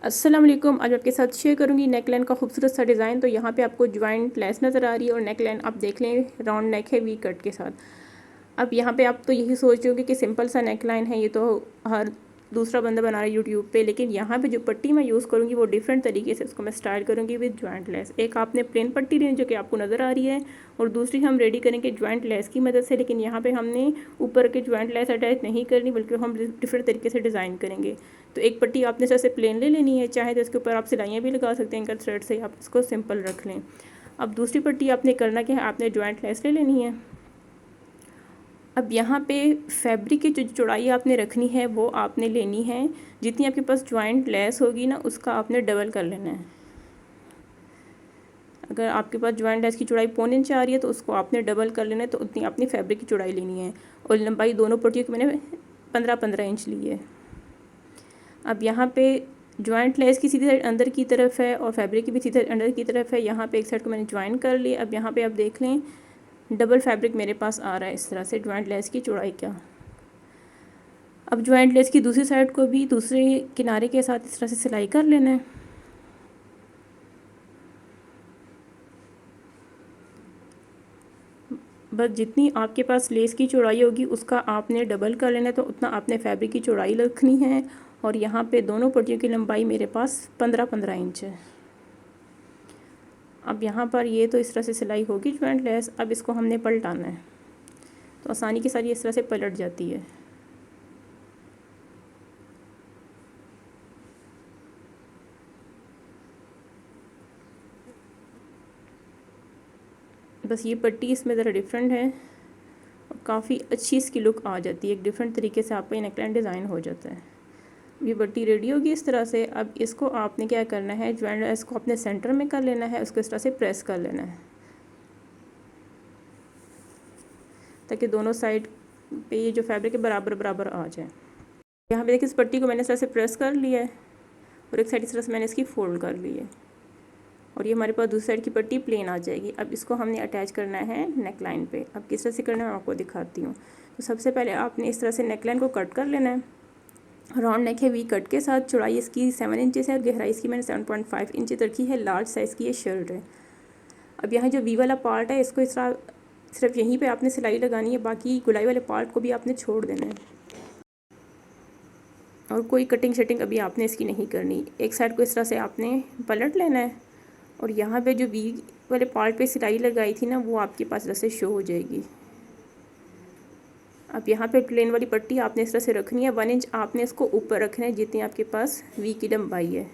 अस्सलाम वालेकुम। आज आपके साथ शेयर करूंगी नेकलाइन का खूबसूरत सा डिज़ाइन। तो यहाँ पे आपको ज्वाइंट लेस नज़र आ रही है और नेकलाइन आप देख लें राउंड नेक है वी कट के साथ। अब यहाँ पे आप तो यही सोच रहे होंगे कि सिंपल सा नेकलाइन है, ये तो हर दूसरा बंदा बना रहा है यूट्यूब पे, लेकिन यहाँ पे जो पट्टी मैं यूज़ करूँगी वो डिफरेंट तरीके से उसको मैं स्टाइल करूँगी विद ज्वाइंट लेस। एक आपने प्लेन पट्टी लेनी जो कि आपको नज़र आ रही है, और दूसरी हम रेडी करेंगे ज्वाइंट लेस की मदद से, लेकिन यहाँ पे हमने ऊपर के ज्वाइंट लेस अटैच नहीं करनी बल्कि हम डिफरेंट तरीके से डिज़ाइन करेंगे। तो एक पट्टी आपने जैसे प्लेन ले लेनी है, चाहे तो इसके ऊपर आप सिलाइयाँ भी लगा सकते हैं, थ्रेड से आप इसको सिंपल रख लें। अब दूसरी पट्टी आपने करना क्या है, आपने ज्वाइंट लेस ले लेनी है। अब यहाँ पे फैब्रिक की जो चौड़ाई आपने रखनी है वो आपने लेनी है, जितनी आपके पास ज्वाइंट लेस होगी ना उसका आपने डबल कर लेना है। अगर आपके पास ज्वाइंट लेस की चौड़ाई 1.25 इंच आ रही है तो उसको आपने डबल कर लेना है, तो उतनी अपनी फैब्रिक की चौड़ाई लेनी है। और लंबाई दोनों पट्टियों की मैंने 15-15 इंच ली है। अब यहाँ पे ज्वाइंट लेस की सीधी साइड अंदर की तरफ है और फैब्रिक की भी सीधी साइड अंदर की तरफ है। यहाँ पे एक साइड को मैंने ज्वाइन कर लिया। अब यहाँ पे आप देख लें डबल फैब्रिक मेरे पास आ रहा है इस तरह से ज्वाइंट लेस की चौड़ाई का। अब ज्वाइंट लेस की दूसरी साइड को भी दूसरे किनारे के साथ इस तरह से सिलाई कर लेना है। बस जितनी आपके पास लेस की चौड़ाई होगी उसका आपने डबल कर लेना है, तो उतना आपने फैब्रिक की चौड़ाई रखनी है। और यहाँ पे दोनों पट्टियों की लंबाई मेरे पास 15-15 इंच है। अब यहाँ पर ये तो इस तरह से सिलाई होगी ज्वाइंट लेस। अब इसको हमने पलटाना है, तो आसानी के साथ ये इस तरह से पलट जाती है। बस ये पट्टी इसमें ज़रा डिफरेंट है और काफ़ी अच्छी इसकी लुक आ जाती है। एक डिफरेंट तरीके से आपका ये नेकलाइन डिज़ाइन हो जाता है। ये पट्टी रेडी होगी इस तरह से। अब इसको आपने क्या करना है, ज्वाइंट लेस को अपने सेंटर में कर लेना है, उसको इस तरह से प्रेस कर लेना है ताकि दोनों साइड पे ये जो फैब्रिक है बराबर बराबर आ जाए। यहाँ पे देखिए इस पट्टी को मैंने इस तरह से प्रेस कर लिया है और एक साइड इस तरह से मैंने इसकी फोल्ड कर ली है, और ये हमारे पास दूसरी साइड की पट्टी प्लेन आ जाएगी। अब इसको हमने अटैच करना है नेकलाइन पे। अब किस तरह से करना है मैं आपको दिखाती हूँ। तो सबसे पहले आपने इस तरह से नेकलाइन को कट कर लेना है। राउंड नेक है वी कट के साथ। चौड़ाई इसकी 7 इंचेस है और गहराई इसकी मैंने 7.5 इंच रखी है। लार्ज साइज़ की ये शर्ट है। अब यहाँ जो वी वाला पार्ट है इसको इस तरह सिर्फ यहीं पे आपने सिलाई लगानी है, बाकी गुलाई वाले पार्ट को भी आपने छोड़ देना है और कोई कटिंग शटिंग अभी आपने इसकी नहीं करनी। एक साइड को इस तरह से आपने पलट लेना है और यहाँ पे जो वी वाले पार्ट पे सिलाई लगाई थी ना वो आपके पास जैसे शो हो जाएगी। अब यहाँ पे प्लेन वाली पट्टी आपने इस तरह से रखनी है। 1 इंच आपने इसको ऊपर रखना है जितनी आपके पास वी की लंबाई है,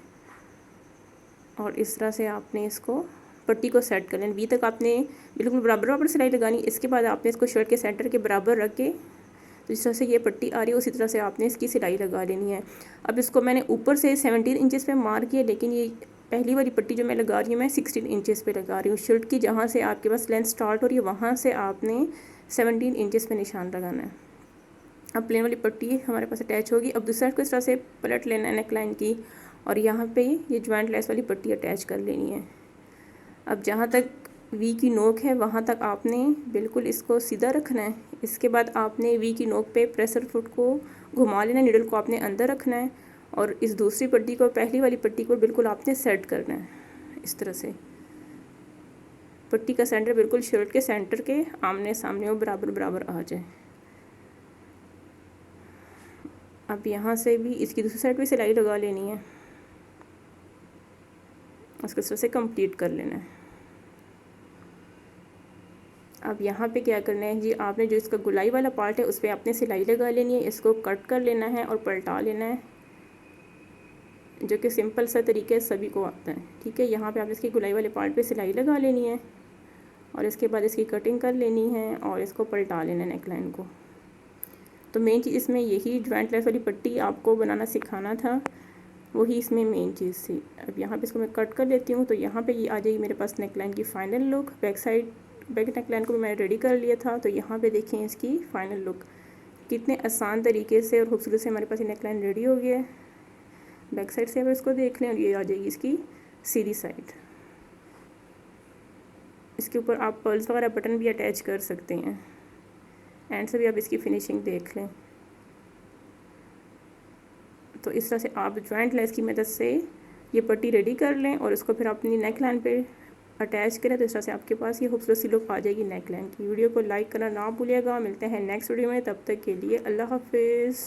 और इस तरह से आपने इसको पट्टी को सेट कर लेना। वी तक आपने बिल्कुल बराबर बराबर सिलाई लगानी। इसके बाद आपने इसको शर्ट के सेंटर के बराबर रख के, तो इस तरह से ये पट्टी आ रही है उसी तरह से आपने इसकी सिलाई लगा लेनी है। अब इसको मैंने ऊपर से 17 इंचेस पे मार्क किया, लेकिन ये पहली वाली पट्टी जो मैं लगा रही हूँ मैं 16 इंचेस पे लगा रही हूँ। शर्ट की जहाँ से आपके पास लेंथ स्टार्ट हो रही है वहाँ से आपने 17 इंचेस पे निशान लगाना है। अब प्लेन वाली पट्टी हमारे पास अटैच होगी। अब दूसरी साइड को इस तरह से पलट लेना है नेकलाइन की, और यहाँ पे ये ज्वाइंट लेस वाली पट्टी अटैच कर लेनी है। अब जहाँ तक वी की नोक है वहाँ तक आपने बिल्कुल इसको सीधा रखना है। इसके बाद आपने वी की नोक पे प्रेशर फुट को घुमा लेना है, नीडल को आपने अंदर रखना है, और इस दूसरी पट्टी को पहली वाली पट्टी को बिल्कुल आपने सेट करना है इस तरह से। पट्टी का सेंटर बिल्कुल शर्ट के सेंटर के आमने सामने वो बराबर बराबर आ जाए। अब यहाँ से भी इसकी दूसरी साइड भी सिलाई लगा लेनी है, उसको इस तरह से कंप्लीट कर लेना है। अब यहाँ पे क्या करना है जी, आपने जो इसका गुलाई वाला पार्ट है उस पर आपने सिलाई लगा लेनी है। इसको कट कर लेना है और पलटा लेना है, जो कि सिंपल सा तरीके सभी को आता है। ठीक है, यहाँ पे आप इसकी गुलाई वाले पार्ट पे सिलाई लगा लेनी है और इसके बाद इसकी कटिंग कर लेनी है और इसको पलटा लेना है नेकलाइन को। तो मेन चीज़ इसमें यही ज्वाइंट लेस वाली पट्टी आपको बनाना सिखाना था, वही इसमें मेन चीज़ थी। अब यहाँ पे इसको मैं कट कर लेती हूँ, तो यहाँ पे ये आ जाएगी मेरे पास नेकलाइन की फ़ाइनल लुक। बैक नेकलाइन को भी मैंने रेडी कर लिया था। तो यहाँ पे देखें इसकी फ़ाइनल लुक कितने आसान तरीके से और खूबसूरत से हमारे पास ये नेकलाइन रेडी हो गया है। बैक साइड से अगर इसको देख लें, और ये आ जाएगी इसकी सीधी साइड। इसके ऊपर आप पर्ल्स वगैरह बटन भी अटैच कर सकते हैं। एंड से भी आप इसकी फिनिशिंग देख लें। तो इस तरह से आप ज्वाइंट लेस की मदद से ये पट्टी रेडी कर लें और इसको फिर अपनी नेक लाइन पे अटैच करें। तो इस तरह से आपके पास ये खूबसूरत सी लुक आ जाएगी नेक लाइन की। वीडियो को लाइक करना ना भूलिएगा। मिलते हैं नेक्स्ट वीडियो में, तब तक के लिए अल्लाह हाफिज़।